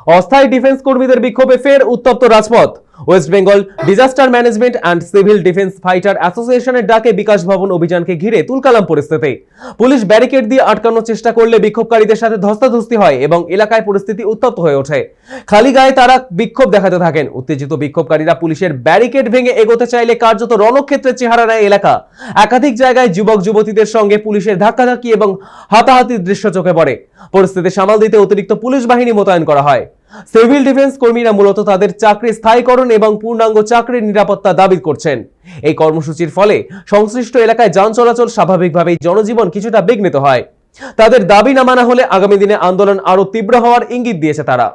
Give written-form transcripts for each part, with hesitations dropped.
অস্থায়ী ডিফেন্স কর্মীদের বিক্ষোভে ফের উত্তপ্ত রাজপথ। West Bengal disaster management and civil defence fighter অ্যাসোসিয়েশনের ডাকে বিকাশ ভবন অভিযানকে ঘিরে তুলকালাম পরিস্থিতি। পুলিশ ব্যারিকেড দিয়ে আটকানোর চেষ্টা করলে বিক্ষোভকারীদের সাথে ধস্তাধস্তি হয় এবং এলাকায় পরিস্থিতি উত্তপ্ত হয়ে ওঠে। খালি গায়ে তারা বিক্ষোভ দেখাতে থাকেন। উত্তেজিত বিক্ষোভকারীরা পুলিশের ব্যারিকেড ভেঙে এগোতে চাইলে কার্যত রণক্ষেত্রের চেহারা নেয় এলাকা। একাধিক জায়গায় যুবক যুবতীদের সঙ্গে পুলিশের ধাক্কাধাক্কি এবং হাতাহাতির দৃশ্য চোখে পড়ে। পরিস্থিতি সামাল দিতে অতিরিক্ত পুলিশ বাহিনী মোতায়েন করা হয়। সিভিল ডিফেন্স কর্মীরা মূলত তাদের চাকরি স্থায়ীকরণ এবং পূর্ণাঙ্গ চাকরির নিরাপত্তা দাবি করছেন। এই কর্মসূচির ফলে সংশ্লিষ্ট এলাকায় যান চলাচল স্বাভাবিকভাবেই জনজীবন কিছুটা বিঘ্নিত হয়। তাদের দাবি না মানা হলে আগামী দিনে আন্দোলন আরো তীব্র হওয়ার ইঙ্গিত দিয়েছে তারা।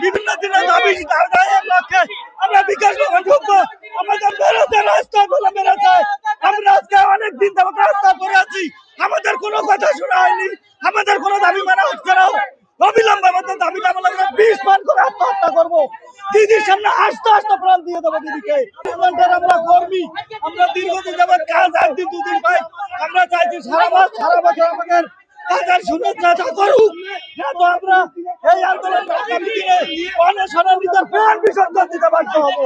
বিভিন্ন দিনের দাবি লক্ষ্যে আমরা বিকাশ ভবন ঢুকবো। আমাদের বেরোতে রাস্তাগুলো বেরোতে আমরা আজকে অনেক দিন যাবত রাস্তা পরে আছি। আমাদের কোনো কথা শোনা হয়নি, আমাদের কোনো দাবি মানা হচ্ছে না। অবিলম্বে আমাদের দাবিটা আমরা 20 মান করে আত্মহত্যা করবো। দিদির সামনে আস্তে আস্তে প্রাণ দিয়ে দেবো দিদিকে। আমরা কর্মী, আমরা দীর্ঘদিন যাবত কাজ, একদিন দুদিন পাই। আমরা চাইছি সারা বছর আমাদের কাজের সুরক্ষা করুক। আমরা এই আন্দোলন আগামী দিনে অনশনের নিজের প্রাণ বিসর্জন দিতে বাধ্য হবো।